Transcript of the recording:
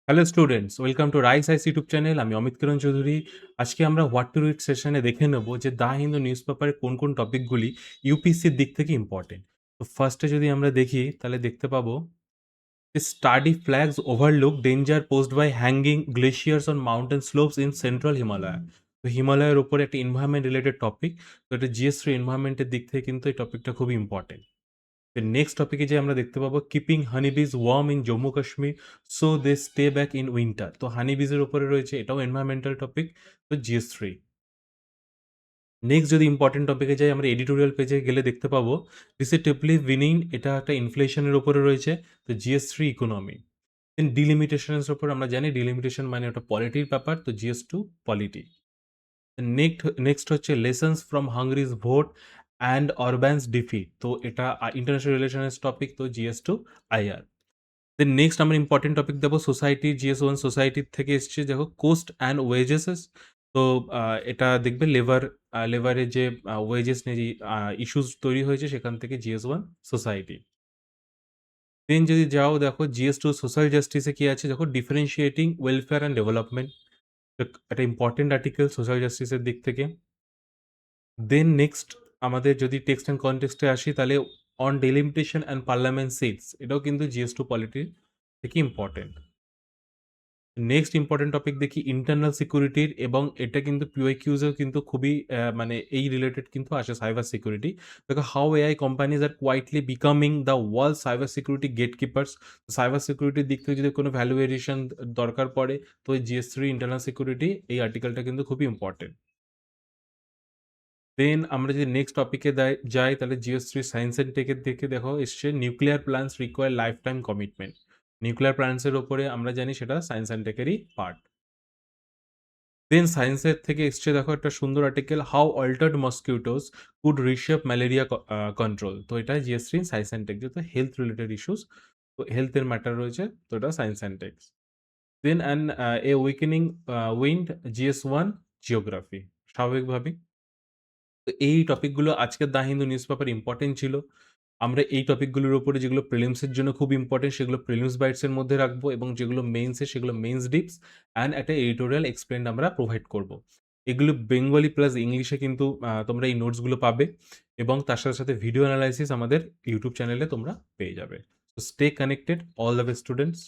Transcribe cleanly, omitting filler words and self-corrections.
Hello students, welcome to rise ice YouTube channel. আমি অমিত কিরণ চৌধুরী। আজকে আমরা হোয়াট টু রিড সেশনে দেখে নেব যে দ্য হিন্দু নিউজ পেপারে কোন কোন টপিকগুলি ইউপিএসসির দিক থেকে ইম্পর্টেন্ট। তো ফার্স্টে যদি আমরা দেখি তাহলে দেখতে পাবো যে study flags overlook danger posed by hanging glaciers on mountain slopes in central Himalaya. তো হিমালয়ের উপরে একটা এনভায়রনমেন্ট রিলেটেড টপিক। তো এটা জিএস3 এনভায়রনমেন্টের দিক থেকে কিন্তু এই টপিকটা খুবই ইম্পর্টেন্ট। নেক্সট টপিকে যে আমরা দেখতে পাবো keeping honeybees warm in Jammu Kashmir so they stay back in winter. তো হানিবিজের উপরে রয়েছে, এটাও এনভায়রনমেন্টাল টপিক। তো জিএস3। নেক্সট যদি ইম্পর্টেন্ট টপিকে যাই, আমরা এডিটোরিয়াল পেজে গেলে দেখতে পাবো রিসেন্টলি উইনিং, এটা একটা ইনফ্লেশনের উপরে রয়েছে। তো জিএস3 ইকোনমি। দেন ডিলিমিটেশনের উপর আমরা জানি ডিলিমিটেশন মানে ওটা পলিটির ব্যাপার। তো জিএস2 পলিটি। নেক্সট হচ্ছে lessons from Hungary's vote and Orban's defeat. তো এটা ইন্টারন্যাশনাল রিলেশনের টপিক। তো জিএস2 আইআর। দেন নেক্সট আমরা ইম্পর্টেন্ট টপিক দেবো সোসাইটি। জিএস1 সোসাইটির থেকে এসছে, দেখো কোস্ট অ্যান্ড ওয়েজেসেস। তো এটা দেখবে লেবারের যে ওয়েজেস নিয়ে যে ইস্যুস তৈরি হয়েছে সেখান থেকে জিএস1 সোসাইটি। দেন যদি যাও দেখো জিএস2 সোশ্যাল জাস্টিসে কি আছে, দেখো ডিফারেন্সিয়েটিং ওয়েলফেয়ার অ্যান্ড ডেভেলপমেন্ট। একটা ইম্পর্টেন্ট আর্টিকেল সোশ্যাল জাস্টিসের দিক থেকে। দেন নেক্সট আমাদের যদি টেক্সট অ্যান্ড কনটেক্সটে আসি তাহলে on delimitation and parliament seats, এটাও কিন্তু জিএস2 পলিটির থেকে ইম্পর্টেন্ট। নেক্সট ইম্পর্টেন্ট টপিক দেখি ইন্টারনাল সিকিউরিটির, এবং এটা কিন্তু পিওয়াইকিউজেও কিন্তু খুবই মানে এই রিলেটেড কিন্তু আসে সাইবার সিকিউরিটি। দেখো how AI companies are quietly becoming the world cyber security gatekeepers. Cyber সিকিউরিটির দিক থেকে যদি কোনো ভ্যালুয়েশন দরকার পড়ে, তো জিএস3 ইন্টারনাল সিকিউরিটি এই আর্টিকেলটা কিন্তু খুবই ইম্পর্টেন্ট। দেন আমরা যদি নেক্সট টপিকে যাই তাহলে জিওস3 সায়েন্স অ্যান্ড টেকের দিকে দেখো এসছে nuclear plants require life time commitment. Nuclear প্ল্যান্টসের ওপরে আমরা জানি সেটা সায়েন্স অ্যান্ড টেকেরই পার্ট। দেন সায়েন্সের থেকে এসছে দেখো একটা সুন্দর article how altered mosquitoes could reshape malaria control. তো এটা জিএস3 সায়েন্স অ্যান্ড টেক, যেহেতু হেলথ রিলেটেড ইস্যুস, তো হেলথের ম্যাটার রয়েছে, তো এটা science and techs. Then and a weakening wind, GS one geography. স্বাভাবিকভাবেই তো এই টপিকগুলো আজকের the Hindu news paper important ছিল। আমরা এই টপিকগুলোর উপরে যেগুলো প্রিলিমসের জন্য খুব ইম্পর্টেন্ট সেগুলো প্রিলিমস বাইটসের মধ্যে রাখবো, এবং যেগুলো মেইনসের সেগুলো মেইনস ডিপস অ্যান্ড একটা এডিটোরিয়াল এক্সপ্লেন আমরা প্রোভাইড করব। এগুলো বেঙ্গলি প্লাস ইংলিশে কিন্তু তোমরা এই নোটসগুলো পাবে, এবং তার সাথে সাথে ভিডিও অ্যানালাইসিস আমাদের ইউটিউব চ্যানেলে তোমরা পেয়ে যাবে। তো stay connected, all the best students.